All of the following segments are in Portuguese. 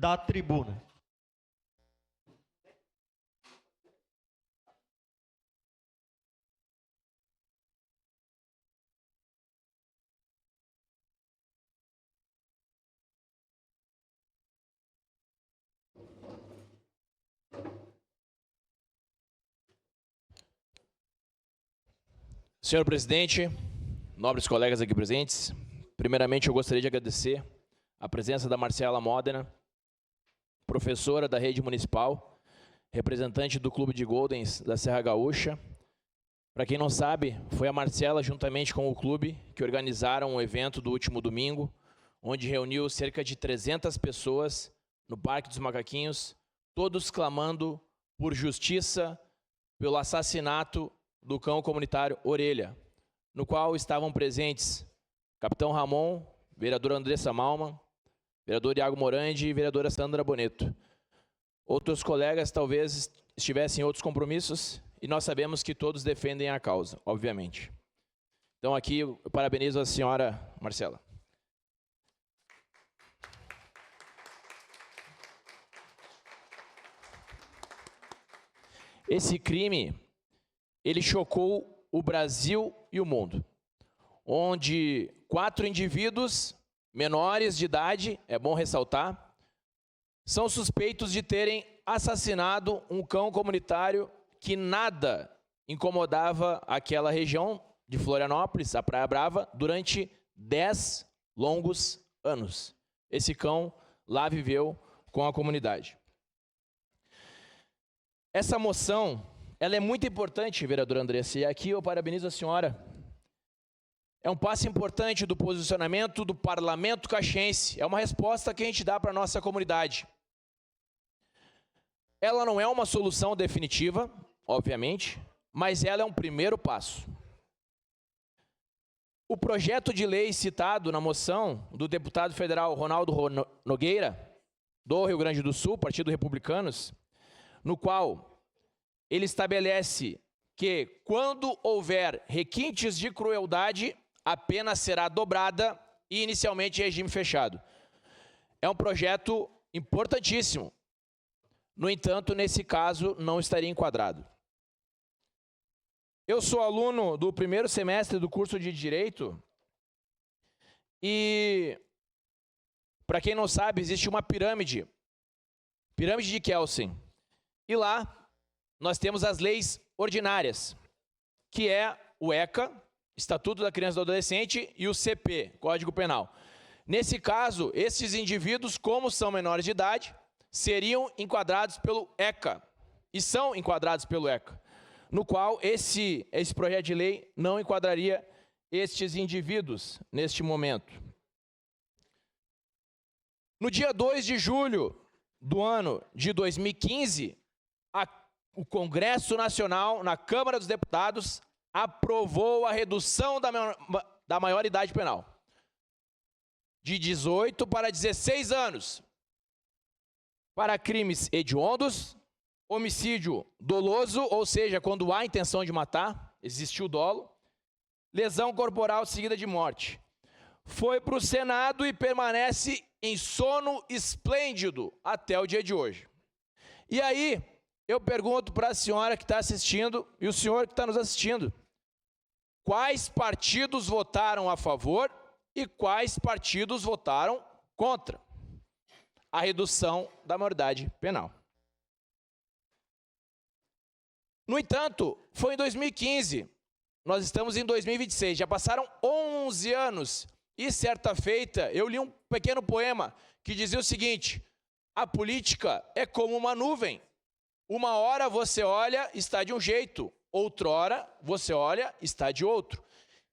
da tribuna. Senhor presidente, nobres colegas aqui presentes, primeiramente eu gostaria de agradecer a presença da Marcela Modena, professora da rede municipal, representante do Clube de Goldens da Serra Gaúcha. Para quem não sabe, foi a Marcela, juntamente com o clube, que organizaram um evento do último domingo, onde reuniu cerca de 300 pessoas no Parque dos Macaquinhos, todos clamando por justiça pelo assassinato do cão comunitário Orelha, no qual estavam presentes Capitão Ramon, vereadora Andressa Malman, vereador Iago Morandi e vereadora Sandra Boneto. Outros colegas talvez estivessem em outros compromissos e nós sabemos que todos defendem a causa, obviamente. Então aqui eu parabenizo a senhora Marcela. Esse crime, ele chocou o Brasil e o mundo, onde 4 indivíduos menores de idade, é bom ressaltar, são suspeitos de terem assassinado um cão comunitário que nada incomodava aquela região de Florianópolis, a Praia Brava, durante 10 longos anos. Esse cão lá viveu com a comunidade. Essa moção, ela é muito importante, vereadora Andressa, e aqui eu parabenizo a senhora. É um passo importante do posicionamento do Parlamento caxiense. É uma resposta que a gente dá para a nossa comunidade. Ela não é uma solução definitiva, obviamente, mas ela é um primeiro passo. O projeto de lei citado na moção do deputado federal Ronaldo Nogueira, do Rio Grande do Sul, Partido Republicanos, no qual ele estabelece que, quando houver requintes de crueldade, a pena será dobrada e inicialmente em regime fechado. É um projeto importantíssimo. No entanto, nesse caso, não estaria enquadrado. Eu sou aluno do primeiro semestre do curso de Direito e, para quem não sabe, existe uma pirâmide de Kelsen. E lá nós temos as leis ordinárias, que é o ECA, Estatuto da Criança e do Adolescente, e o CP, Código Penal. Nesse caso, esses indivíduos, como são menores de idade, seriam enquadrados pelo ECA, e são enquadrados pelo ECA, no qual esse projeto de lei não enquadraria estes indivíduos neste momento. No dia 2 de julho do ano de 2015, o Congresso Nacional, na Câmara dos Deputados, aprovou a redução da maioridade penal de 18 para 16 anos para crimes hediondos, homicídio doloso, ou seja, quando há intenção de matar, existiu dolo, lesão corporal seguida de morte. Foi para o Senado e permanece em sono esplêndido até o dia de hoje. E aí, eu pergunto para a senhora que está assistindo e o senhor que está nos assistindo, quais partidos votaram a favor e quais partidos votaram contra a redução da maioridade penal? No entanto, foi em 2015, nós estamos em 2026, já passaram 11 anos e certa feita eu li um pequeno poema que dizia o seguinte: a política é como uma nuvem. Uma hora você olha, está de um jeito, outrora você olha, está de outro.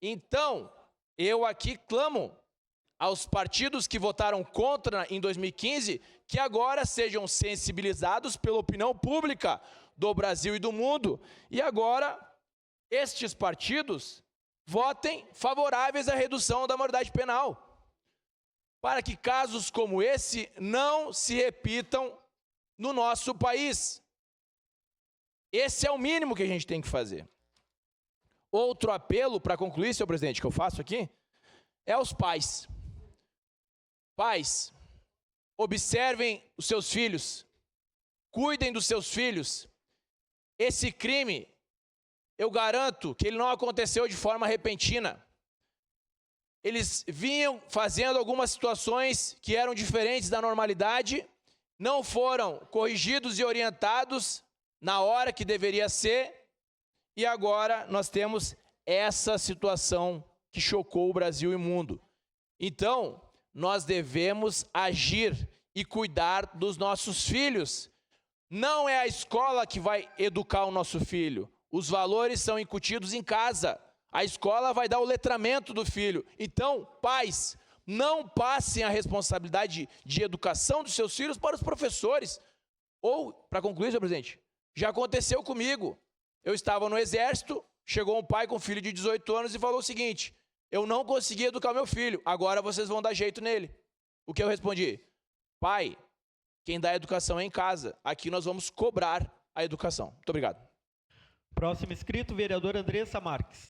Então, eu aqui clamo aos partidos que votaram contra em 2015, que agora sejam sensibilizados pela opinião pública do Brasil e do mundo, e agora estes partidos votem favoráveis à redução da maioridade penal, para que casos como esse não se repitam no nosso país. Esse é o mínimo que a gente tem que fazer. Outro apelo, para concluir, senhor presidente, que eu faço aqui, é aos pais. Pais, observem os seus filhos, cuidem dos seus filhos. Esse crime, eu garanto que ele não aconteceu de forma repentina. Eles vinham fazendo algumas situações que eram diferentes da normalidade, não foram corrigidos e orientados na hora que deveria ser, e agora nós temos essa situação que chocou o Brasil e o mundo. Então, nós devemos agir e cuidar dos nossos filhos. Não é a escola que vai educar o nosso filho. Os valores são incutidos em casa. A escola vai dar o letramento do filho. Então, pais, não passem a responsabilidade de educação dos seus filhos para os professores. Ou, para concluir, senhor presidente, já aconteceu comigo. Eu estava no exército, chegou um pai com um filho de 18 anos e falou o seguinte: eu não consegui educar meu filho, agora vocês vão dar jeito nele. O que eu respondi? Pai, quem dá a educação é em casa. Aqui nós vamos cobrar a educação. Muito obrigado. Próximo inscrito, vereador Andressa Marques.